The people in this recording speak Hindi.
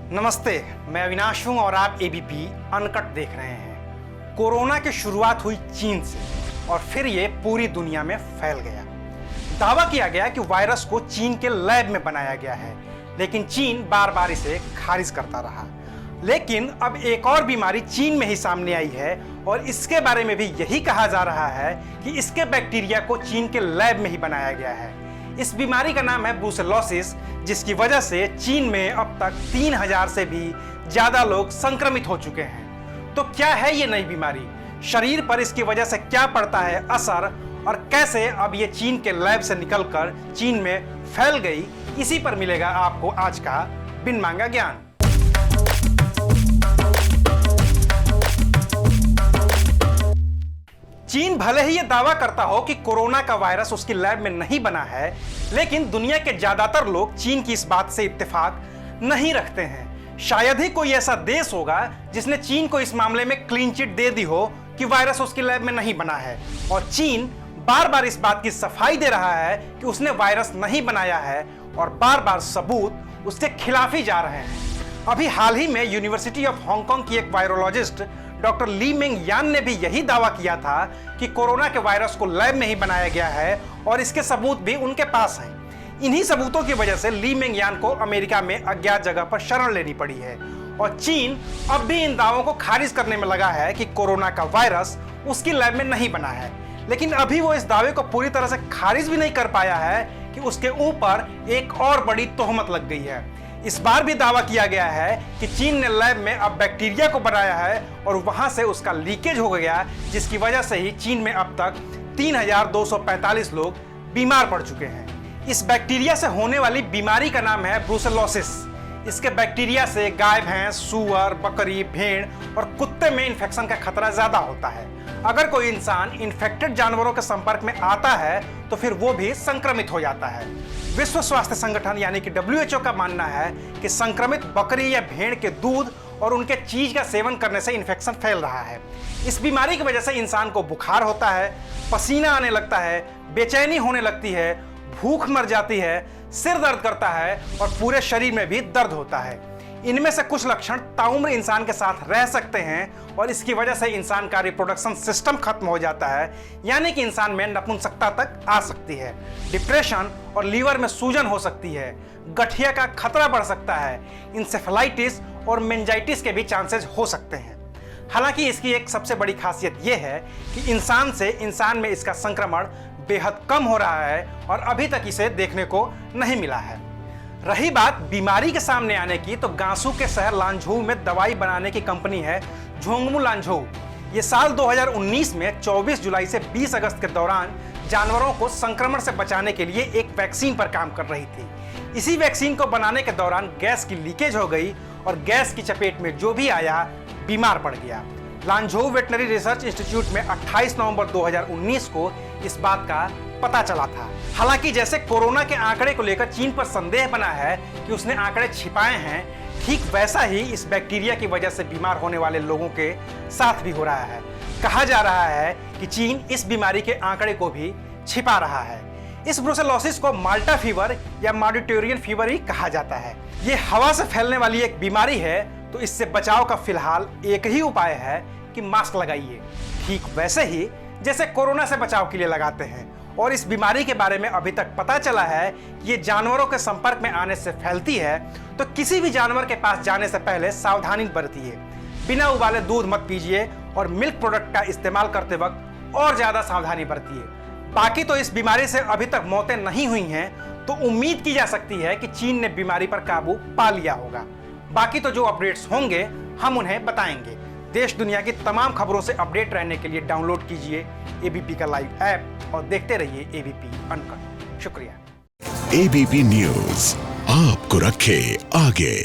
नमस्ते, मैं अविनाश हूं और आप एबीपी अनकट देख रहे हैं। कोरोना की शुरुआत हुई चीन से और फिर ये पूरी दुनिया में फैल गया। दावा किया गया कि वायरस को चीन के लैब में बनाया गया है, लेकिन चीन बार बार इसे खारिज करता रहा। लेकिन अब एक और बीमारी चीन में ही सामने आई है और इसके बारे में भी यही कहा जा रहा है कि इसके बैक्टीरिया को चीन के लैब में ही बनाया गया है। इस बीमारी का नाम है ब्रूसेलोसिस, जिसकी वजह से चीन में अब तक 3000 से भी ज्यादा लोग संक्रमित हो चुके हैं। तो क्या है ये नई बीमारी, शरीर पर इसकी वजह से क्या पड़ता है असर और कैसे अब ये चीन के लैब से निकलकर चीन में फैल गई, इसी पर मिलेगा आपको आज का बिन मांगा ज्ञान। चीन भले ही यह दावा करता हो कि कोरोना का वायरस उसकी लैब में नहीं बना है, लेकिन दुनिया के ज्यादातर लोग चीन की इस बात से इत्तेफाक नहीं रखते हैं। शायद ही कोई ऐसा देश होगा जिसने चीन को इस मामले में क्लीन चिट दे दी हो कि वायरस उसकी लैब में नहीं बना है। और चीन बार बार इस बात की सफाई दे रहा है कि उसने वायरस नहीं बनाया है और बार बार सबूत उसके खिलाफ ही जा रहे हैं। अभी हाल ही में यूनिवर्सिटी ऑफ हांगकांग की एक वायरोलॉजिस्ट डॉक्टर ली मेंग यान ने भी यही दावा किया था कि कोरोना के वायरस को लैब में ही बनाया गया है और इसके सबूत भी उनके पास हैं। इन्हीं सबूतों की वजह से ली मेंग यान को अमेरिका में अज्ञात जगह पर शरण लेनी पड़ी है और चीन अब भी इन दावों को खारिज करने में लगा है कि कोरोना का वायरस उसकी लैब में नहीं बना है। लेकिन अभी वो इस दावे को पूरी तरह से खारिज भी नहीं कर पाया है कि उसके ऊपर एक और बड़ी तोहमत लग गई है। इस बार भी दावा किया गया है कि चीन ने लैब में अब बैक्टीरिया को बनाया है और वहां से उसका लीकेज हो गया, जिसकी वजह से ही चीन में अब तक 3245 लोग बीमार पड़ चुके हैं। इस बैक्टीरिया से होने वाली बीमारी का नाम है ब्रूसेलोसिस। इसके बैक्टीरिया से गाय, भैंस, सूअर, बकरी, भेड़ और कुत्ते में इन्फेक्शन का खतरा ज्यादा होता है। अगर कोई इंसान इन्फेक्टेड जानवरों के संपर्क में आता है तो फिर वो भी संक्रमित हो जाता है। विश्व स्वास्थ्य संगठन यानी कि WHO का मानना है कि संक्रमित बकरी या भेड़ के दूध और उनके चीज का सेवन करने से इन्फेक्शन फैल रहा है। इस बीमारी की वजह से इंसान को बुखार होता है, पसीना आने लगता है, बेचैनी होने लगती है, भूख मर जाती है, सिर दर्द करता है और पूरे शरीर में भी दर्द होता है। इनमें से कुछ लक्षण ताउम्र इंसान के साथ रह सकते हैं और इसकी वजह से इंसान का रिप्रोडक्शन सिस्टम खत्म हो जाता है, यानी कि इंसान में नपुंसकता तक आ सकती है। डिप्रेशन और लीवर में सूजन हो सकती है, गठिया का खतरा बढ़ सकता है, इंसेफेलाइटिस और मेनिंजाइटिस के भी चांसेस हो सकते हैं। हालांकि इसकी एक सबसे बड़ी खासियत यह है कि इंसान से इंसान में इसका संक्रमण बेहद कम हो रहा है और अभी तक इसे देखने को नहीं मिला है। रही बात बीमारी के सामने आने की, तो गांसू के शहर लांझोउ में दवाई बनाने की कंपनी है झोंगमू लांझोउ। ये साल 2019 में 24 जुलाई से 20 अगस्त के दौरान जानवरों को संक्रमण से बचाने के लिए एक वैक्सीन पर काम कर रही थी। इसी वैक्सीन को बनाने के दौरान गैस की लीकेज हो गई और गैस की चपेट में जो भी आया बीमार पड़ गया। लांझोउ वेटनरी रिसर्च इंस्टीट्यूट में 28 नवंबर 2019 को इस बात का पता चला था। हालांकि जैसे कोरोना के आंकड़े को लेकर चीन पर संदेह बना है कि उसने आंकड़े छिपाए हैं, ठीक वैसा ही इस बैक्टीरिया की वजह से बीमार होने वाले लोगों के साथ भी हो रहा है। कहा जा रहा है कि चीन इस बीमारी के आंकड़े को भी छिपा रहा है। इस ब्रूसेलोसिस को माल्टा फीवर या मेडिटेरेनियन फीवर ही कहा जाता है। ये हवा से फैलने वाली एक बीमारी है, तो इससे बचाव का फिलहाल एक ही उपाय है कि मास्क लगाइए, ठीक वैसे ही जैसे कोरोना से बचाव के लिए लगाते हैं। और इस बीमारी के बारे में अभी तक पता चला है कि ये जानवरों के संपर्क में आने से फैलती है, तो किसी भी जानवर के पास जाने से पहले सावधानी बरतिए। बिना उबाले दूध मत पीजिए और मिल्क प्रोडक्ट का इस्तेमाल करते वक्त और ज्यादा सावधानी बरतिए। बाकी तो इस बीमारी से अभी तक मौतें नहीं हुई हैं, तो उम्मीद की जा सकती है कि चीन ने बीमारी पर काबू पा लिया होगा। बाकी तो जो अपडेट्स होंगे हम उन्हें बताएंगे। देश दुनिया की तमाम खबरों से अपडेट रहने के लिए डाउनलोड कीजिए एबीपी का लाइव ऐप और देखते रहिए एबीपी अनकट। शुक्रिया। एबीपी न्यूज आपको रखे आगे।